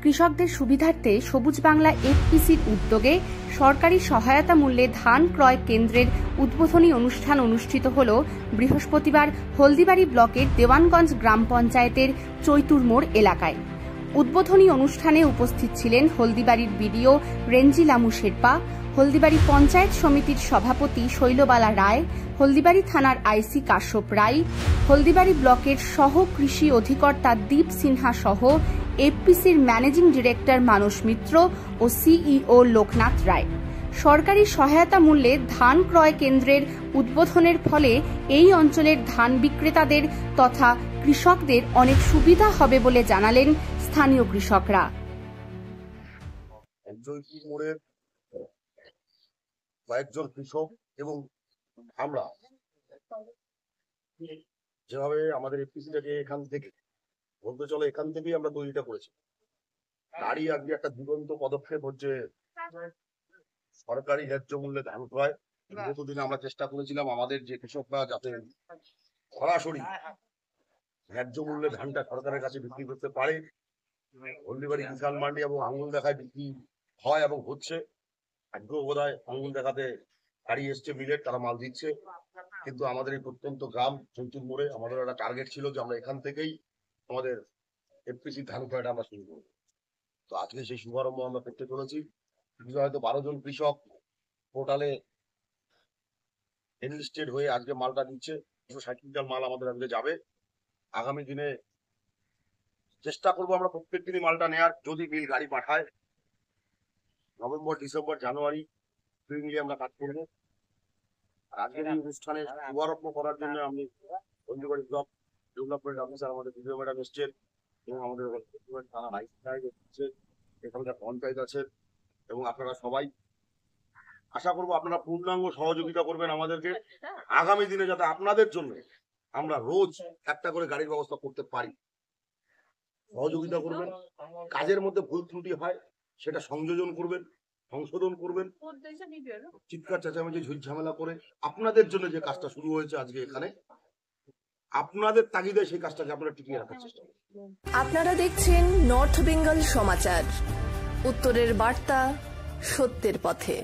কৃষকদের সুবিধার্থে সবুজ বাংলা এফপিসির উদ্যোগে সরকারি সহায়তা মূল্যে ধান ক্রয় কেন্দ্রের উদ্বোধনী অনুষ্ঠান অনুষ্ঠিত হল বৃহস্পতিবার হলদিবাড়ি ব্লকের দেওয়ানগঞ্জ গ্রাম পঞ্চায়েতের চৈতুর মোড় এলাকায়। উদ্বোধনী অনুষ্ঠানে উপস্থিত ছিলেন হলদিবাড়ির বিডিও রেঞ্জিলামু শেরপা, হলদিবাড়ি পঞ্চায়েত সমিতির সভাপতি শৈলবালা রায়, হলদিবাড়ি থানার আইসি কাশ্যপ রায়, হলদিবাড়ি ব্লকের সহ কৃষি অধিকর্তা দীপ সিনহা সহ এফপিসির ম্যানেজিং ডিরেক্টর মানস মিত্র ও সিইও লোকনাথ রায়। সরকারি সহায়তা মূল্যে ধান ক্রয় কেন্দ্রের উদ্বোধনের ফলে এই অঞ্চলের ধান বিক্রেতাদের তথা কৃষকদের অনেক সুবিধা হবে বলে জানালেন স্থানীয় কৃষকরা। কয়েকজন কৃষক এবং আমরা যেভাবে আমাদের এফপিসিটাকে এখান থেকে বলতে চলে এখান থেকেই আমরা তৈরিটা করেছি। তারই আজকে একটা দুরন্ত পদক্ষেপ হচ্ছে সরকারি ন্যায্য মূল্যে ধান ক্রয়। গতদিন আমরা চেষ্টা করেছিলাম আমাদের যে কৃষকরা যাতে সরাসরি ন্যায্য মূল্যে ধানটা সরকারের কাছে বিক্রি করতে পারে। হলদিবাড়ি কিষাণ মান্ডি এবং আঙুল দেখায় বিক্রি হয় এবং হচ্ছে। আজকেও বোধহয় আঙুল দেখাতে গাড়ি এসছে মিলের, তারা মাল দিচ্ছে। কিন্তু আমাদের এই প্রত্যন্ত গ্রাম চৈতুর মোড়ে আমাদের একটা টার্গেট ছিল যে আমরা এখান থেকেই আমাদের এফপিসি ধান ক্রয়টা আমরা শুরু করবো। তো আজকে সেই শুভারম্ভ আমরা করতে চলেছি। হয়তো 12 জন কৃষক পোর্টালে এনলিস্টেড হয়ে আজকে মালটা দিচ্ছে। 160 কুইন্টাল মাল আমাদের আজকে যাবে। আগামী দিনে চেষ্টা করবো আমরা প্রত্যেক দিনই মালটা নেওয়ার, যদি মিল গাড়ি পাঠায়। নভেম্বর, ডিসেম্বর, জানুয়ারি 2 মিলিয়ে আমরা কাজ করবো। আজকের এই অনুষ্ঠানে শুভারম্ভ করার জন্য আমি হলদিবাড়ি ব্লক ডেভেলপমেন্ট অফিসার আমাদের ভিডিও ম্যাডাম এসছেন এবং আমাদের থানা আইসি এখানকার পঞ্চায়েত আছে এবং আপনারা সবাই আশা করবো আপনারা পূর্ণাঙ্গ সহযোগিতা করবেন আমাদেরকে। আগামী দিনে যাতে আপনাদের জন্য আমরা রোজ একটা করে গাড়ির ব্যবস্থা করতে পারি, সহযোগিতা করবেন। কাজের মধ্যে ভুল ত্রুটি হয় সেটা সংযোজন করবেন, সংশোধন করবেন। চিৎকার চেঁচামেচি ঝুল ঝামেলা করে আপনাদের জন্য যে কাজটা শুরু হয়েছে আজকে এখানে, আপনাদের তাগিদে সেই কাজটাকে আপনারা টিকিয়ে রাখার চেষ্টা করুন। আপনারা দেখছেন নর্থ বেঙ্গল সমাচার, উত্তরের বার্তা, সত্যের পথে।